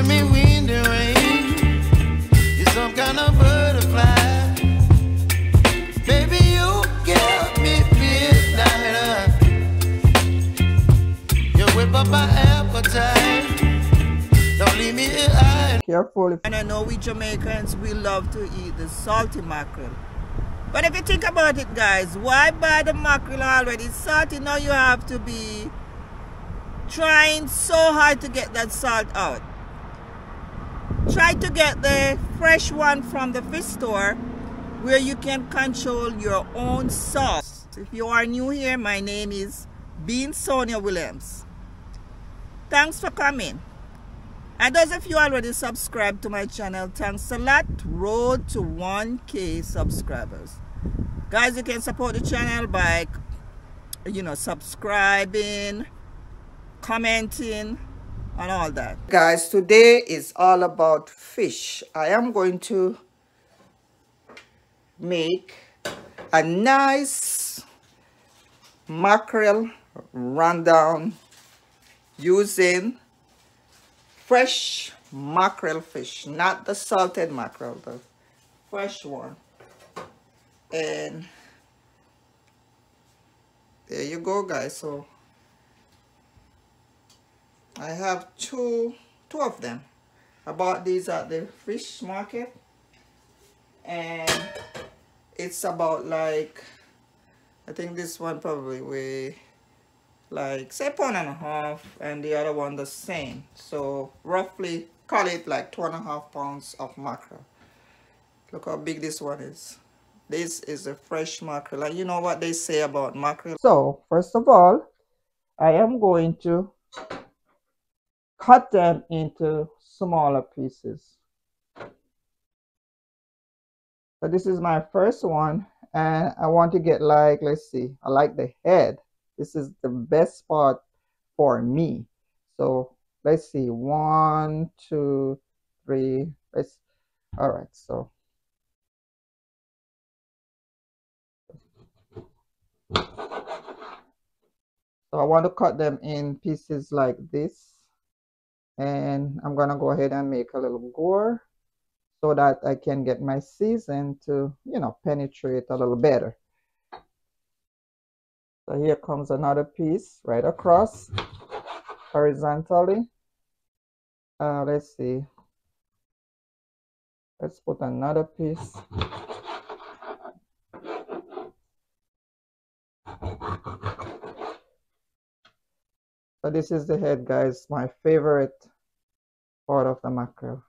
giving me wind and rain. You're some kind of butterfly. Baby, you give me midnight. You whip up my appetite. Don't leave me here. Careful. And I know we Jamaicans, we love to eat the salty mackerel. But if you think about it, guys, why buy the mackerel already salty? Now you have to be trying so hard to get that salt out. Try to get the fresh one from the fish store where you can control your own salt. If you are new here, my name is Bean Sonia Williams. Thanks for coming. And those of you already subscribed to my channel, thanks a lot. Road to 1K subscribers. Guys, you can support the channel by, subscribing, commenting, and all that. Guys, today is all about fish. I am going to make a nice mackerel rundown using fresh mackerel fish, not the salted mackerel, the fresh one. And there you go, guys. So I have two of them. I bought these at the fish market, and it's about like, I think this one probably weigh like say 1.5 pounds, and the other one the same. So roughly call it like 2.5 pounds of mackerel. Look how big this one is. This is a fresh mackerel, and you know what they say about mackerel. So first of all, I am going to cut them into smaller pieces. So this is my first one, and I want to get like, let's see, I like the head. This is the best part for me. So let's see, 1, 2, 3. All right. So I want to cut them in pieces like this, and I'm gonna go ahead and make a little gore so that I can get my season to, penetrate a little better. So here comes another piece right across horizontally. Let's see. Let's put another piece. So this is the head, guys, my favorite part of the mackerel.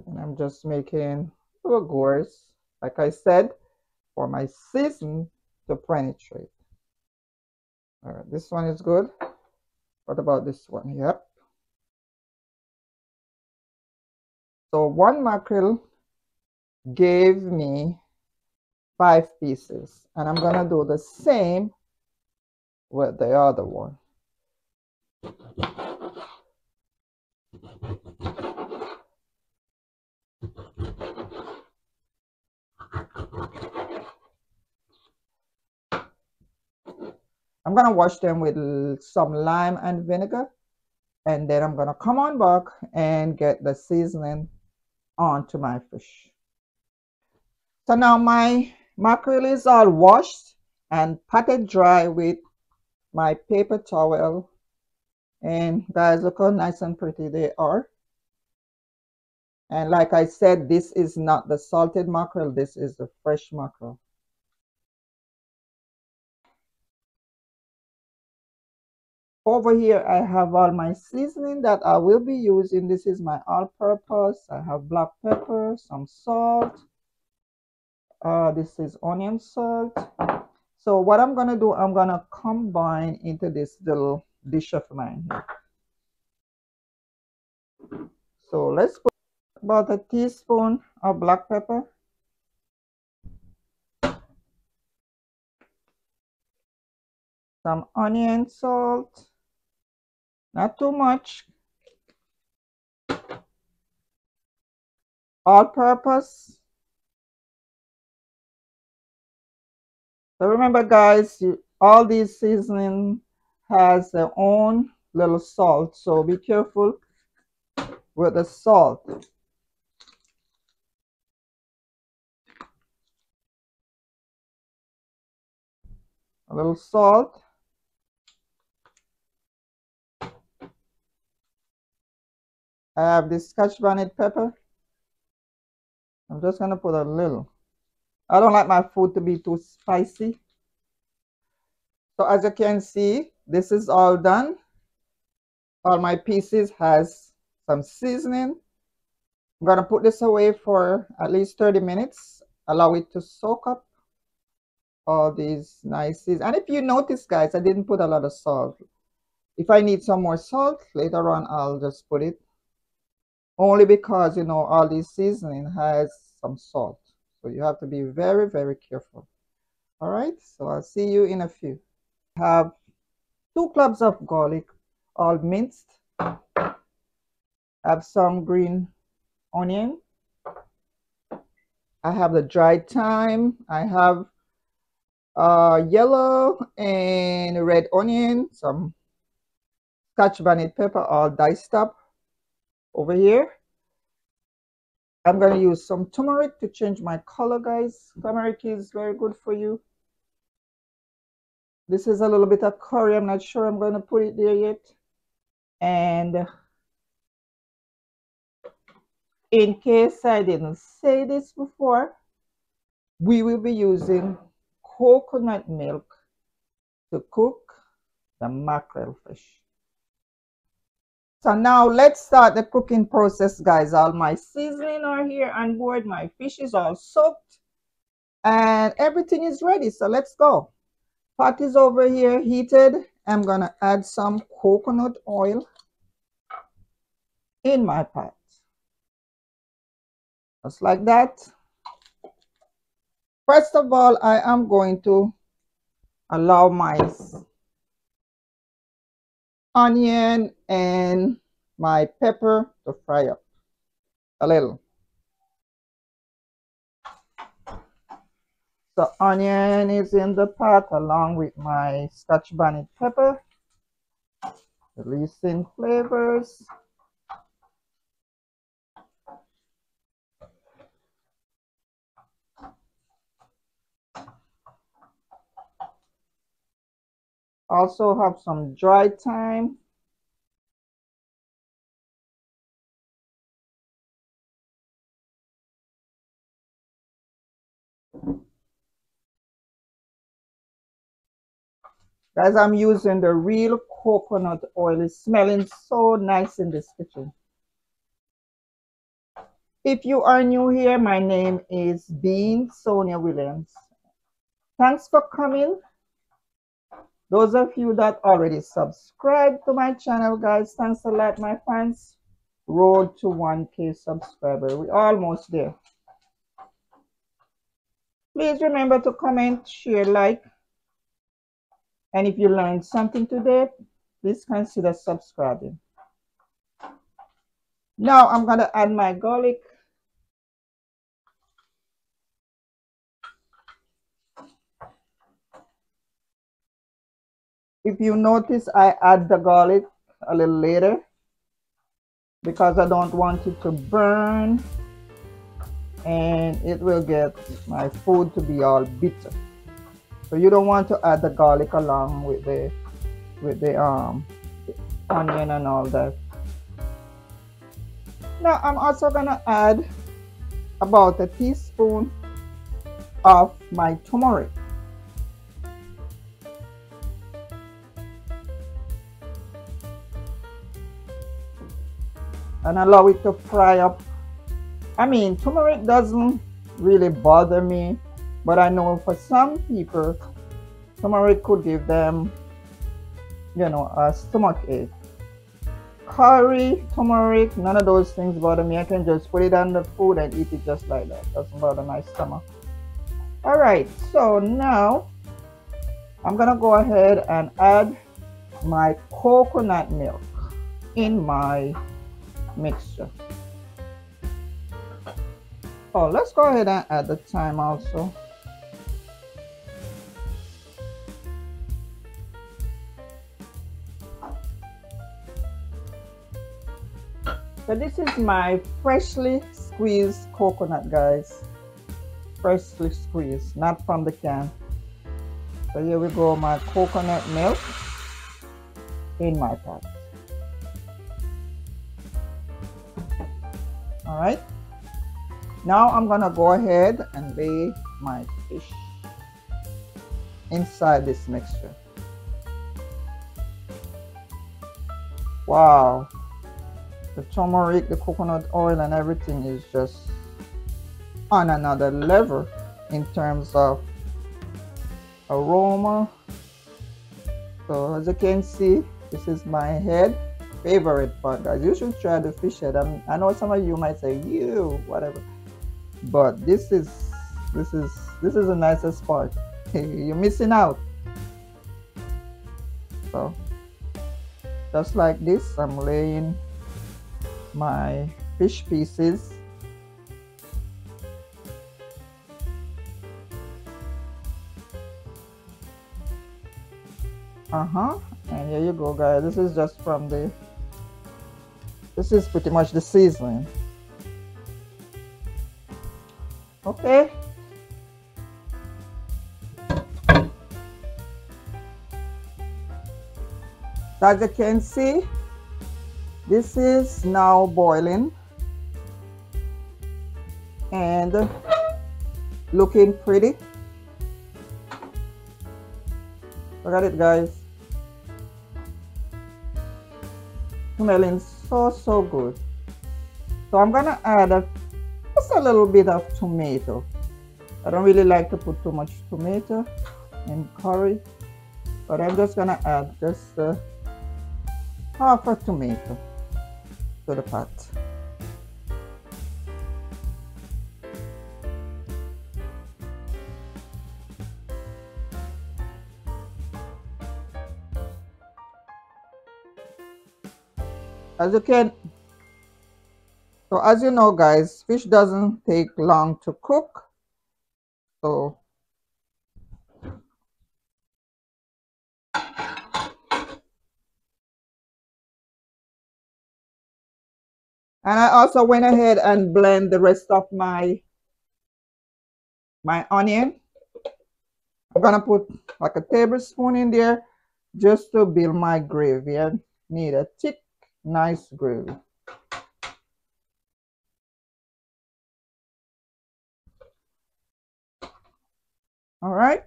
And I'm just making little gores, like I said, for my season to penetrate. All right, this one is good. What about this one? Yep. So one mackerel gave me 5 pieces, and I'm gonna do the same with the other one. I'm gonna wash them with some lime and vinegar, and then I'm gonna come on back and get the seasoning onto my fish. So now my mackerel is all washed and patted dry with my paper towel, and guys, look how nice and pretty they are. And like I said, this is not the salted mackerel, this is the fresh mackerel. Over here I have all my seasoning that I will be using. This is my all-purpose. I have black pepper, some salt, this is onion salt. So what I'm gonna do, I'm gonna combine into this little dish of mine here. So let's put about a teaspoon of black pepper, some onion salt, not too much, all-purpose. So remember, guys, all these seasoning has their own little salt, so be careful with the salt. A little salt. I have this Scotch bonnet pepper. I'm just gonna put a little. I don't like my food to be too spicy. So as you can see, this is all done. All my pieces has some seasoning. I'm gonna put this away for at least 30 minutes. Allow it to soak up all these nice seasons. And if you notice, guys, I didn't put a lot of salt. If I need some more salt later on, I'll just put it. Only because, you know, all this seasoning has some salt. So you have to be very, very careful. All right, so I'll see you in a few. I have 2 cloves of garlic, all minced. I have some green onion. I have the dried thyme. I have yellow and red onion, some Scotch bonnet pepper, all diced up over here. I'm going to use some turmeric to change my color, guys. Turmeric is very good for you. This is a little bit of curry. I'm not sure I'm going to put it there yet. And in case I didn't say this before, we will be using coconut milk to cook the mackerel fish. So now let's start the cooking process, guys. All my seasoning are here on board. My fish is all soaked and everything is ready. So let's go. Pot is over here heated. I'm gonna add some coconut oil in my pot. Just like that. First of all, I am going to allow my onion and my pepper to fry up a little. The onion is in the pot along with my Scotch bonnet pepper, releasing flavors. Also have some dried thyme. Guys, I'm using the real coconut oil. It's smelling so nice in this kitchen. If you are new here, my name is Bean Sonia Williams. Thanks for coming. Those of you that already subscribed to my channel, guys, thanks a lot, my fans. Road to 1K subscriber. We're almost there. Please remember to comment, share, like. And if you learned something today, please consider subscribing. Now I'm going to add my garlic. If you notice, I add the garlic a little later because I don't want it to burn and it will get my food to be all bitter. So you don't want to add the garlic along with the onion and all that. Now I'm also gonna add about a teaspoon of my turmeric. And allow it to fry up. I mean, turmeric doesn't really bother me, but I know for some people, turmeric could give them, you know, a stomach ache. Curry, turmeric, none of those things bother me. I can just put it on the food and eat it just like that. Doesn't bother my stomach. All right, so now I'm gonna go ahead and add my coconut milk in my mixture. Oh, let's go ahead and add the thyme also. So this is my freshly squeezed coconut, guys. Freshly squeezed, not from the can. So here we go, my coconut milk in my pot. All right. Now I'm gonna go ahead and lay my fish inside this mixture. Wow. The turmeric, the coconut oil, and everything is just on another level in terms of aroma. So as you can see, this is my favorite part, guys. You should try the fish head. I know some of you might say, "You, whatever," but this is the nicest part. You're missing out. So just like this, I'm laying my fish pieces. And here you go, guys. This is just from this is pretty much the seasoning. Okay. As you can see, this is now boiling and looking pretty. Look at it, guys. Smelling so good. So I'm gonna add just a little bit of tomato. I don't really like to put too much tomato in curry, but I'm just gonna add just half a tomato to the pot. As you know, guys, fish doesn't take long to cook. So and I also went ahead and blend the rest of my onion. I'm gonna put like a tablespoon in there just to build my gravy. I need a thick, nice gravy. All right.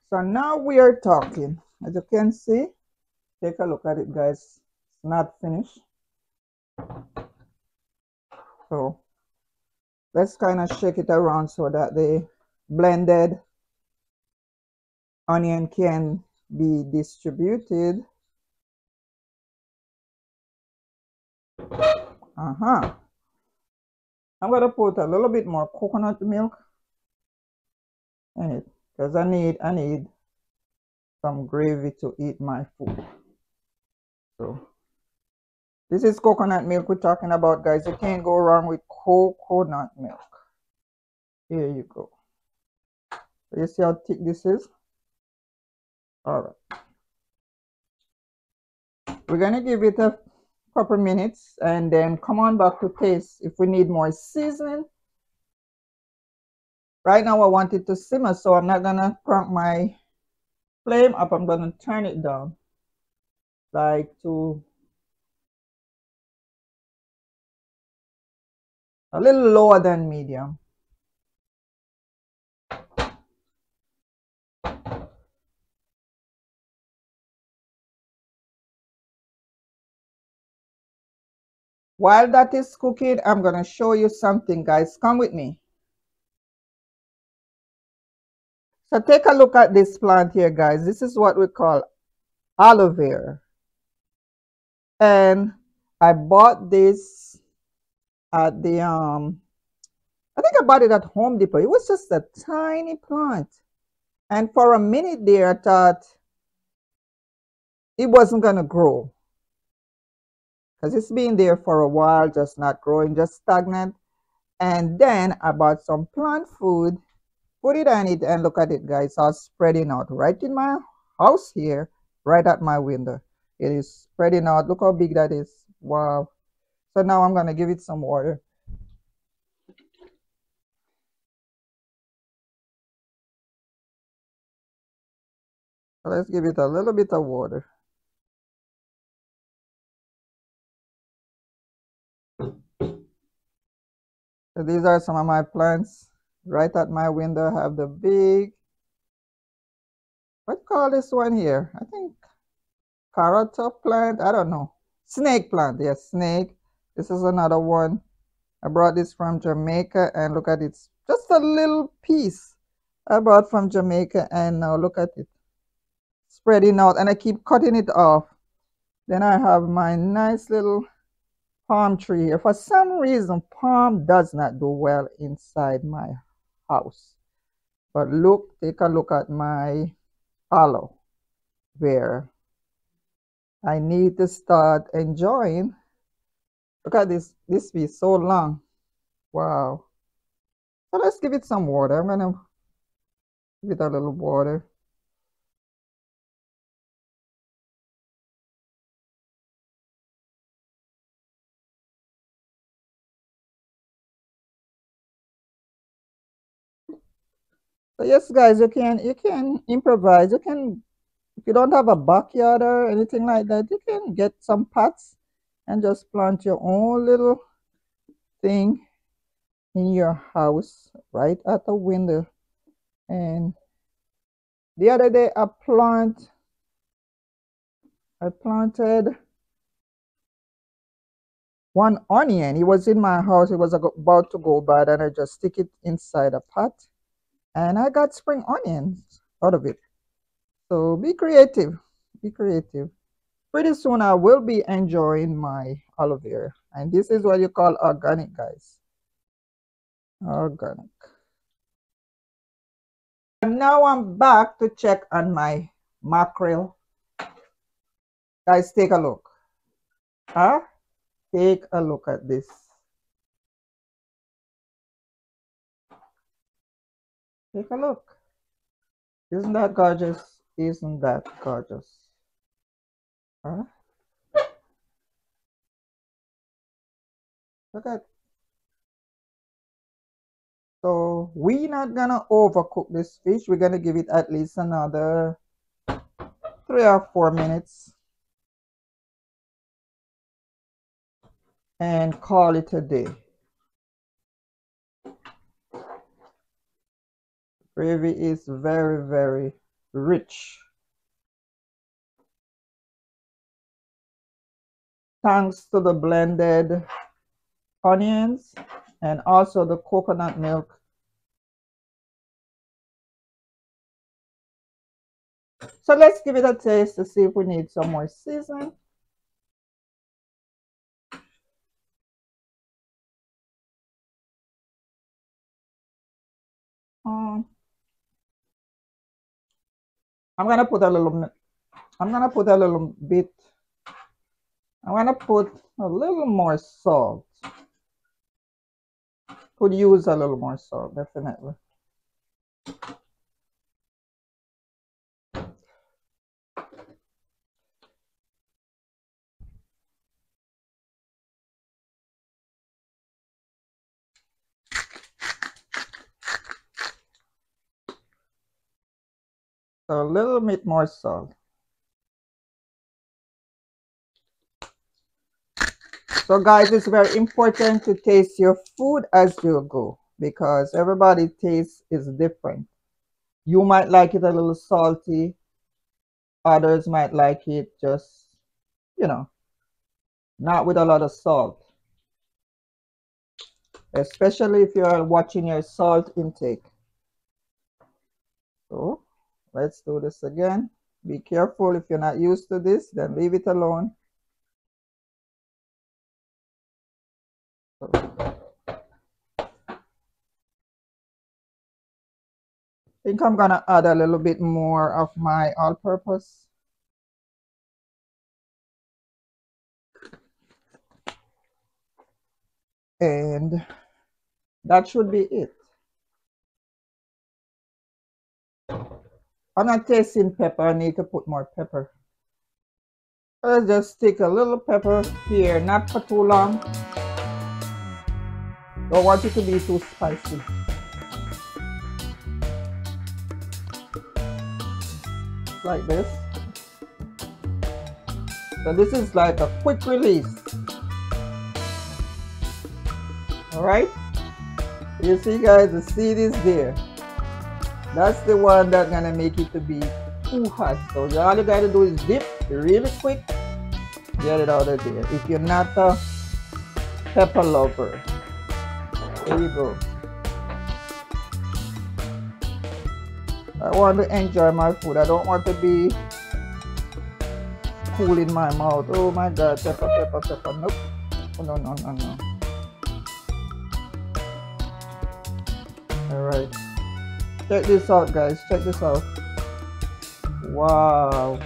So now we are talking. As you can see, take a look at it, guys. It's not finished. So let's kind of shake it around so that the blended onion can be distributed. I'm gonna put a little bit more coconut milk in it because I need some gravy to eat my food. So this is coconut milk we're talking about, guys. You can't go wrong with coconut milk. Here you go. You see how thick this is? All right. We're gonna give it a couple minutes and then come on back to taste if we need more seasoning. Right now I want it to simmer, so I'm not gonna crank my flame up. I'm gonna turn it down like to a little lower than medium. While that is cooking, I'm gonna show you something, guys. Come with me. So take a look at this plant here, guys. This is what we call aloe vera. And I bought this at the I think I bought it at Home Depot. It was just a tiny plant. And for a minute there, I thought it wasn't gonna grow. Because it's been there for a while, just not growing, just stagnant. And then I bought some plant food put it on it and look at it, guys. All spreading out right in my house here, right at my window. It is spreading out. Look how big that is. Wow. So now I'm gonna give it some water. So let's give it a little bit of water. So these are some of my plants. Right at my window, I have the big, what call this one here? I think carrot top plant. I don't know. Snake plant. Yes, snake. This is another one. I brought this from Jamaica, and look at it. Just a little piece I brought from Jamaica, and now look at it. Spreading out, and I keep cutting it off. Then I have my nice little palm tree here. For some reason, palm does not do well inside my house. But look, take a look at my aloe, where I need to start enjoying. Look at this piece, so long. Wow. So let's give it some water. I'm gonna give it a little water. So yes, guys, you can improvise. You can, if you don't have a backyard or anything like that, you can get some pots and just plant your own little thing in your house right at the window. And the other day I planted one onion. It was in my house. It was about to go bad, and I just stick it inside a pot, and I got spring onions out of it. So be creative. Be creative. Pretty soon I will be enjoying my aloe vera. And this is what you call organic, guys. Organic. And now I'm back to check on my mackerel. Guys, take a look. Huh? Take a look at this. Take a look. Isn't that gorgeous? Isn't that gorgeous? Huh? Look at. So we're not gonna overcook this fish. We're gonna give it at least another 3 or 4 minutes and call it a day. Gravy is very, very rich. Thanks to the blended onions and also the coconut milk. So let's give it a taste to see if we need some more seasoning. I'm gonna put a little. I'm gonna put a little bit. I'm gonna put a little more salt. Could use a little more salt, definitely. So a little bit more salt. So guys, it's very important to taste your food as you go, because everybody's taste is different. You might like it a little salty. Others might like it just, not with a lot of salt. Especially if you're watching your salt intake. So let's do this again. Be careful. If you're not used to this, then leave it alone. I think I'm gonna add a little bit more of my all-purpose. And that should be it. I'm not tasting pepper. I need to put more pepper. Let's just stick a little pepper here, not for too long. Don't want it to be too spicy. Like this. So this is like a quick release. Alright? You see guys, the seed is there. That's the one that's gonna make it to be too hot. So all you gotta do is dip really quick, get it out of there. If you're not a pepper lover, there you go. I want to enjoy my food. I don't want to be cool in my mouth. Oh my god, pepper, pepper, pepper. Nope. Oh, no, no, no, no. Alright. Check this out, guys. Check this out. Wow.